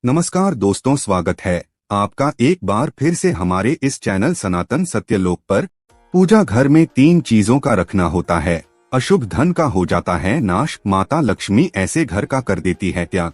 नमस्कार दोस्तों, स्वागत है आपका एक बार फिर से हमारे इस चैनल सनातन सत्यलोक पर। पूजा घर में 3 चीजों का रखना होता है। अशुभ धन का हो जाता है नाश, माता लक्ष्मी ऐसे घर का कर देती है त्याग।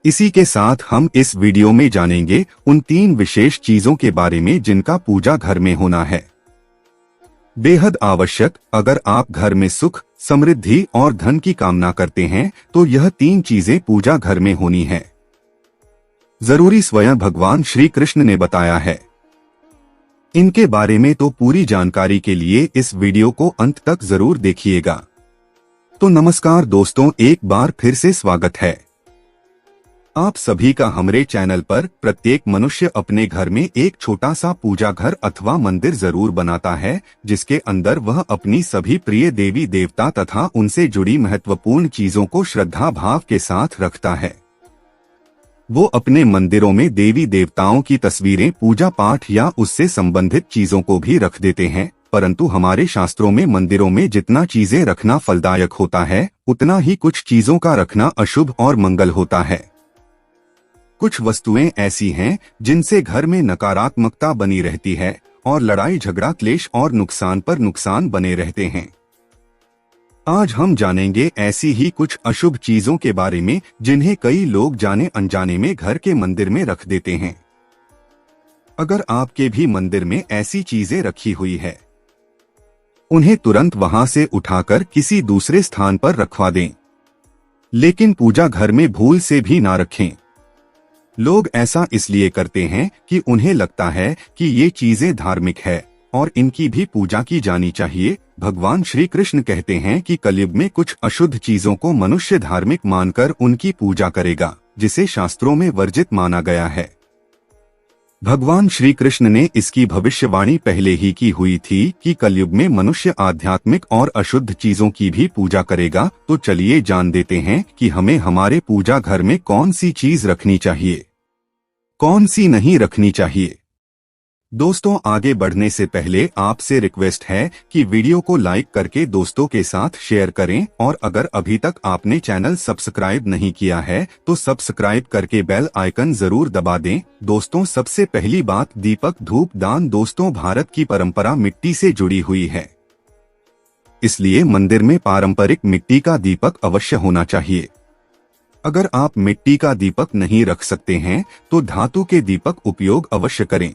इसी के साथ हम इस वीडियो में जानेंगे उन 3 विशेष चीजों के बारे में जिनका पूजा घर में होना है बेहद आवश्यक। अगर आप घर में सुख, समृद्धि और धन की कामना करते हैं तो यह 3 चीजें पूजा घर में होनी है जरूरी। स्वयं भगवान श्री कृष्ण ने बताया है। इनके बारे में तो पूरी जानकारी के लिए इस वीडियो को अंत तक जरूर देखिएगा। तो नमस्कार दोस्तों, एक बार फिर से स्वागत है आप सभी का हमारे चैनल पर। प्रत्येक मनुष्य अपने घर में एक छोटा सा पूजा घर अथवा मंदिर जरूर बनाता है, जिसके अंदर वह अपनी सभी प्रिय देवी देवता तथा उनसे जुड़ी महत्वपूर्ण चीजों को श्रद्धा भाव के साथ रखता है। वो अपने मंदिरों में देवी देवताओं की तस्वीरें, पूजा पाठ या उससे संबंधित चीजों को भी रख देते हैं। परंतु हमारे शास्त्रों में मंदिरों में जितना चीजें रखना फलदायक होता है, उतना ही कुछ चीजों का रखना अशुभ और मंगल होता है। कुछ वस्तुएं ऐसी हैं जिनसे घर में नकारात्मकता बनी रहती है और लड़ाई झगड़ा, क्लेश और नुकसान पर नुकसान बने रहते हैं। आज हम जानेंगे ऐसी ही कुछ अशुभ चीजों के बारे में जिन्हें कई लोग जाने अनजाने में घर के मंदिर में रख देते हैं। अगर आपके भी मंदिर में ऐसी चीजें रखी हुई है, उन्हें तुरंत वहां से उठाकर किसी दूसरे स्थान पर रखवा दें, लेकिन पूजा घर में भूल से भी ना रखें। लोग ऐसा इसलिए करते हैं कि उन्हें लगता है कि ये चीजें धार्मिक है और इनकी भी पूजा की जानी चाहिए। भगवान श्री कृष्ण कहते हैं कि कलयुग में कुछ अशुद्ध चीजों को मनुष्य धार्मिक मानकर उनकी पूजा करेगा, जिसे शास्त्रों में वर्जित माना गया है। भगवान श्री कृष्ण ने इसकी भविष्यवाणी पहले ही की हुई थी कि कलयुग में मनुष्य आध्यात्मिक और अशुद्ध चीजों की भी पूजा करेगा। तो चलिए जान देते हैं कि हमें हमारे पूजा घर में कौन सी चीज रखनी चाहिए, कौन सी नहीं रखनी चाहिए। दोस्तों, आगे बढ़ने से पहले आपसे रिक्वेस्ट है कि वीडियो को लाइक करके दोस्तों के साथ शेयर करें, और अगर अभी तक आपने चैनल सब्सक्राइब नहीं किया है तो सब्सक्राइब करके बेल आइकन जरूर दबा दें। दोस्तों, सबसे पहली बात, दीपक धूप दान। दोस्तों, भारत की परंपरा मिट्टी से जुड़ी हुई है, इसलिए मंदिर में पारंपरिक मिट्टी का दीपक अवश्य होना चाहिए। अगर आप मिट्टी का दीपक नहीं रख सकते हैं तो धातु के दीपक उपयोग अवश्य करें।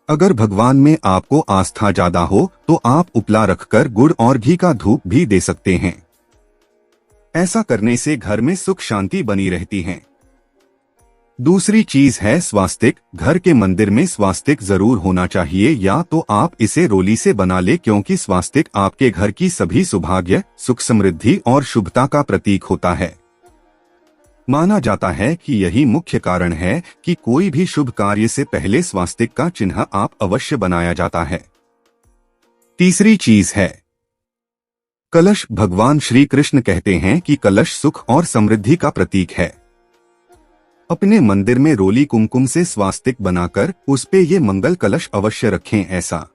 अगर भगवान में आपको आस्था ज्यादा हो तो आप उपला रखकर गुड़ और घी का धूप भी दे सकते हैं। ऐसा करने से घर में सुख शांति बनी रहती है। दूसरी चीज है स्वास्तिक। घर के मंदिर में स्वास्तिक जरूर होना चाहिए, या तो आप इसे रोली से बना ले, क्योंकि स्वास्तिक आपके घर की सभी सौभाग्य, सुख, समृद्धि और शुभता का प्रतीक होता है। माना जाता है कि यही मुख्य कारण है कि कोई भी शुभ कार्य से पहले स्वास्तिक का चिन्ह आप अवश्य बनाया जाता है। तीसरी चीज है कलश। भगवान श्री कृष्ण कहते हैं कि कलश सुख और समृद्धि का प्रतीक है। अपने मंदिर में रोली कुमकुम से स्वास्तिक बनाकर उस पे ये मंगल कलश अवश्य रखें। ऐसा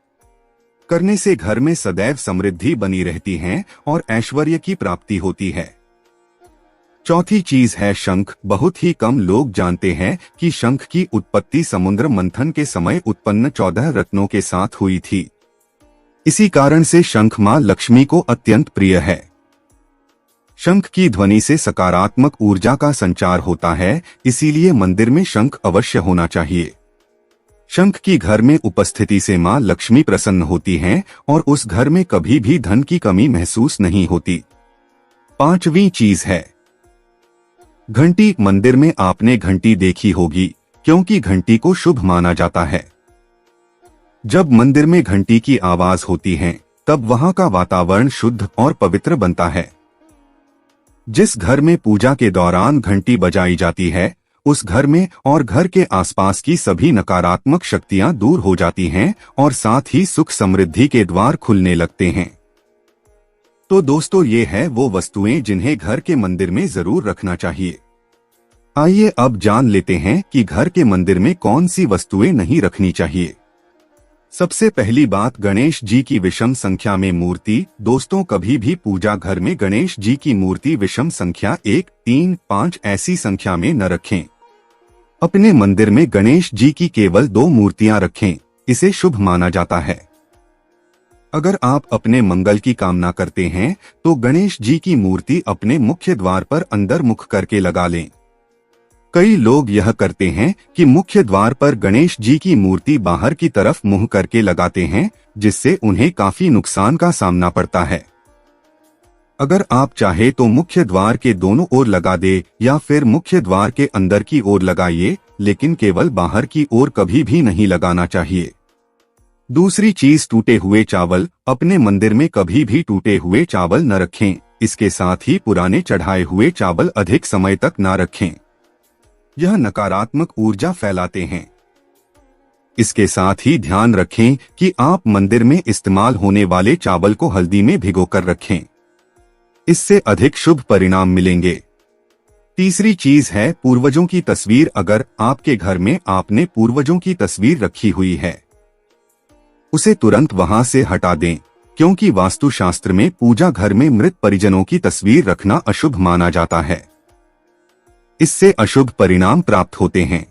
करने से घर में सदैव समृद्धि बनी रहती है और ऐश्वर्य की प्राप्ति होती है। चौथी चीज है शंख। बहुत ही कम लोग जानते हैं कि शंख की उत्पत्ति समुद्र मंथन के समय उत्पन्न 14 रत्नों के साथ हुई थी। इसी कारण से शंख मां लक्ष्मी को अत्यंत प्रिय है। शंख की ध्वनि से सकारात्मक ऊर्जा का संचार होता है, इसीलिए मंदिर में शंख अवश्य होना चाहिए। शंख की घर में उपस्थिति से मां लक्ष्मी प्रसन्न होती हैं और उस घर में कभी भी धन की कमी महसूस नहीं होती। पांचवी चीज है घंटी। मंदिर में आपने घंटी देखी होगी, क्योंकि घंटी को शुभ माना जाता है। जब मंदिर में घंटी की आवाज होती है तब वहां का वातावरण शुद्ध और पवित्र बनता है। जिस घर में पूजा के दौरान घंटी बजाई जाती है, उस घर में और घर के आसपास की सभी नकारात्मक शक्तियां दूर हो जाती हैं और साथ ही सुख समृद्धि के द्वार खुलने लगते हैं। तो दोस्तों, ये है वो वस्तुएं जिन्हें घर के मंदिर में जरूर रखना चाहिए। आइए अब जान लेते हैं कि घर के मंदिर में कौन सी वस्तुएं नहीं रखनी चाहिए। सबसे पहली बात, गणेश जी की विषम संख्या में मूर्ति। दोस्तों, कभी भी पूजा घर में गणेश जी की मूर्ति विषम संख्या 1, 3, 5 ऐसी संख्या में न रखें। अपने मंदिर में गणेश जी की केवल 2 मूर्तियां रखें, इसे शुभ माना जाता है। अगर आप अपने मंगल की कामना करते हैं तो गणेश जी की मूर्ति अपने मुख्य द्वार पर अंदर मुख करके लगा लें। कई लोग यह करते हैं कि मुख्य द्वार पर गणेश जी की मूर्ति बाहर की तरफ मुंह करके लगाते हैं, जिससे उन्हें काफी नुकसान का सामना पड़ता है। अगर आप चाहे तो मुख्य द्वार के दोनों ओर लगा दे या फिर मुख्य द्वार के अंदर की ओर लगाइए, लेकिन केवल बाहर की ओर कभी भी नहीं लगाना चाहिए। दूसरी चीज, टूटे हुए चावल। अपने मंदिर में कभी भी टूटे हुए चावल न रखें। इसके साथ ही पुराने चढ़ाए हुए चावल अधिक समय तक न रखें, यह नकारात्मक ऊर्जा फैलाते हैं। इसके साथ ही ध्यान रखें कि आप मंदिर में इस्तेमाल होने वाले चावल को हल्दी में भिगोकर रखें, इससे अधिक शुभ परिणाम मिलेंगे। तीसरी चीज है पूर्वजों की तस्वीर। अगर आपके घर में आपने पूर्वजों की तस्वीर रखी हुई है, उसे तुरंत वहां से हटा दें, क्योंकि वास्तुशास्त्र में पूजा घर में मृत परिजनों की तस्वीर रखना अशुभ माना जाता है। इससे अशुभ परिणाम प्राप्त होते हैं।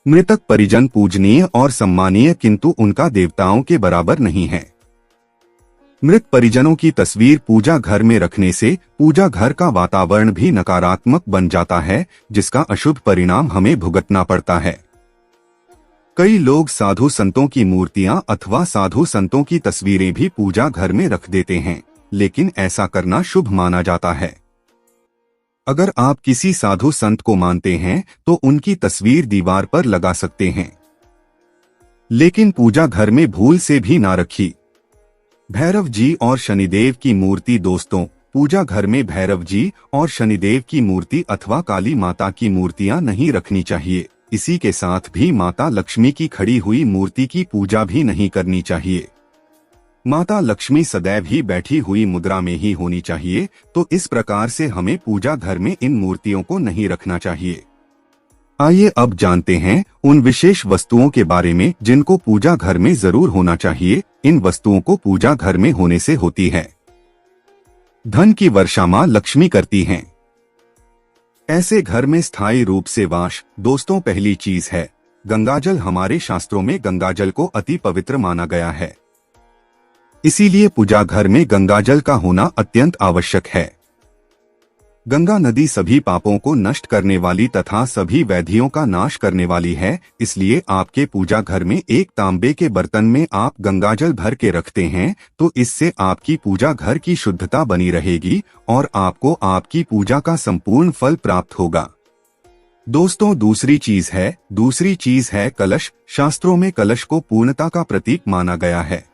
मृतक परिजन पूजनीय और सम्मानीय, किंतु उनका देवताओं के बराबर नहीं है। मृत परिजनों की तस्वीर पूजा घर में रखने से पूजा घर का वातावरण भी नकारात्मक बन जाता है, जिसका अशुभ परिणाम हमें भुगतना पड़ता है। कई लोग साधु संतों की मूर्तियां अथवा साधु संतों की तस्वीरें भी पूजा घर में रख देते हैं, लेकिन ऐसा करना शुभ माना जाता है। अगर आप किसी साधु संत को मानते हैं तो उनकी तस्वीर दीवार पर लगा सकते हैं, लेकिन पूजा घर में भूल से भी ना रखी। भैरव जी और शनिदेव की मूर्ति। दोस्तों, पूजा घर में भैरव जी और शनिदेव की मूर्ति अथवा काली माता की मूर्तियां नहीं रखनी चाहिए। इसी के साथ भी माता लक्ष्मी की खड़ी हुई मूर्ति की पूजा भी नहीं करनी चाहिए। माता लक्ष्मी सदैव ही बैठी हुई मुद्रा में ही होनी चाहिए, तो इस प्रकार से हमें पूजा घर में इन मूर्तियों को नहीं रखना चाहिए। आइए अब जानते हैं उन विशेष वस्तुओं के बारे में जिनको पूजा घर में जरूर होना चाहिए। इन वस्तुओं को पूजा घर में होने से होती है धन की वर्षा मां लक्ष्मी करती हैं। ऐसे घर में स्थायी रूप से वास। दोस्तों, पहली चीज है गंगाजल। हमारे शास्त्रों में गंगाजल को अति पवित्र माना गया है, इसीलिए पूजा घर में गंगाजल का होना अत्यंत आवश्यक है। गंगा नदी सभी पापों को नष्ट करने वाली तथा सभी व्याधियों का नाश करने वाली है, इसलिए आपके पूजा घर में एक तांबे के बर्तन में आप गंगाजल भर के रखते हैं तो इससे आपकी पूजा घर की शुद्धता बनी रहेगी और आपको आपकी पूजा का संपूर्ण फल प्राप्त होगा। दोस्तों, दूसरी चीज है कलश। शास्त्रों में कलश को पूर्णता का प्रतीक माना गया है।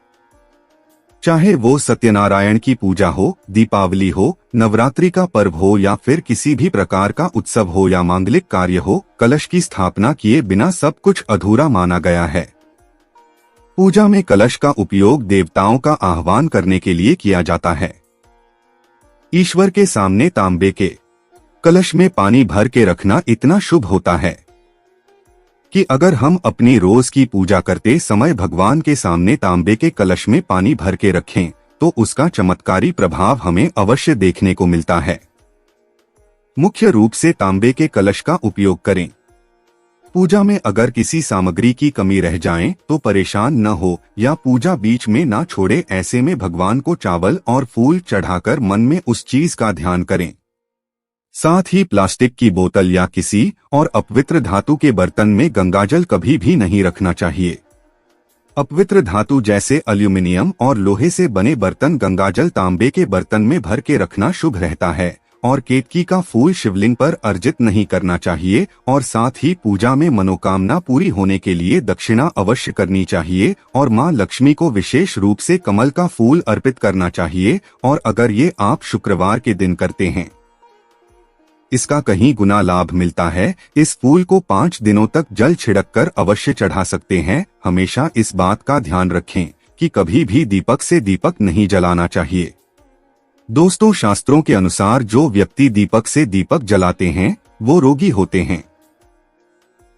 चाहे वो सत्यनारायण की पूजा हो, दीपावली हो, नवरात्रि का पर्व हो या फिर किसी भी प्रकार का उत्सव हो या मांगलिक कार्य हो, कलश की स्थापना किए बिना सब कुछ अधूरा माना गया है। पूजा में कलश का उपयोग देवताओं का आह्वान करने के लिए किया जाता है। ईश्वर के सामने तांबे के कलश में पानी भर के रखना इतना शुभ होता है कि अगर हम अपनी रोज की पूजा करते समय भगवान के सामने तांबे के कलश में पानी भर के रखें तो उसका चमत्कारी प्रभाव हमें अवश्य देखने को मिलता है। मुख्य रूप से तांबे के कलश का उपयोग करें। पूजा में अगर किसी सामग्री की कमी रह जाए तो परेशान न हो या पूजा बीच में ना छोड़े। ऐसे में भगवान को चावल और फूल चढ़ाकर मन में उस चीज का ध्यान करें। साथ ही प्लास्टिक की बोतल या किसी और अपवित्र धातु के बर्तन में गंगाजल कभी भी नहीं रखना चाहिए। अपवित्र धातु जैसे एल्यूमिनियम और लोहे से बने बर्तन गंगाजल तांबे के बर्तन में भर के रखना शुभ रहता है। और केतकी का फूल शिवलिंग पर अर्जित नहीं करना चाहिए। और साथ ही पूजा में मनोकामना पूरी होने के लिए दक्षिणा अवश्य करनी चाहिए और मां लक्ष्मी को विशेष रूप से कमल का फूल अर्पित करना चाहिए। और अगर ये आप शुक्रवार के दिन करते हैं, इसका कहीं गुना लाभ मिलता है। इस फूल को 5 दिनों तक जल छिड़ककर अवश्य चढ़ा सकते हैं। हमेशा इस बात का ध्यान रखें कि कभी भी दीपक से दीपक नहीं जलाना चाहिए। दोस्तों, शास्त्रों के अनुसार जो व्यक्ति दीपक से दीपक जलाते हैं वो रोगी होते हैं।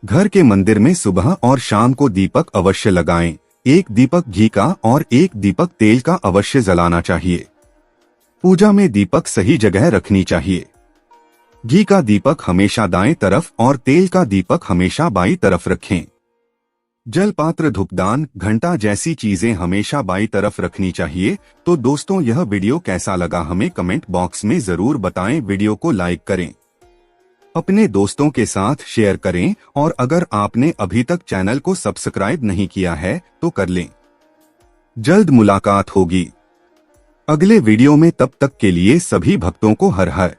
घर के मंदिर में सुबह और शाम को दीपक अवश्य लगाएं। एक दीपक घी का और एक दीपक तेल का अवश्य जलाना चाहिए। पूजा में दीपक सही जगह रखनी चाहिए। घी का दीपक हमेशा दाएं तरफ और तेल का दीपक हमेशा बाईं तरफ रखें। जल पात्र, धूपदान, घंटा जैसी चीजें हमेशा बाईं तरफ रखनी चाहिए। तो दोस्तों, यह वीडियो कैसा लगा हमें कमेंट बॉक्स में जरूर बताएं। वीडियो को लाइक करें, अपने दोस्तों के साथ शेयर करें और अगर आपने अभी तक चैनल को सब्सक्राइब नहीं किया है तो कर लें। जल्द मुलाकात होगी अगले वीडियो में, तब तक के लिए सभी भक्तों को हर हर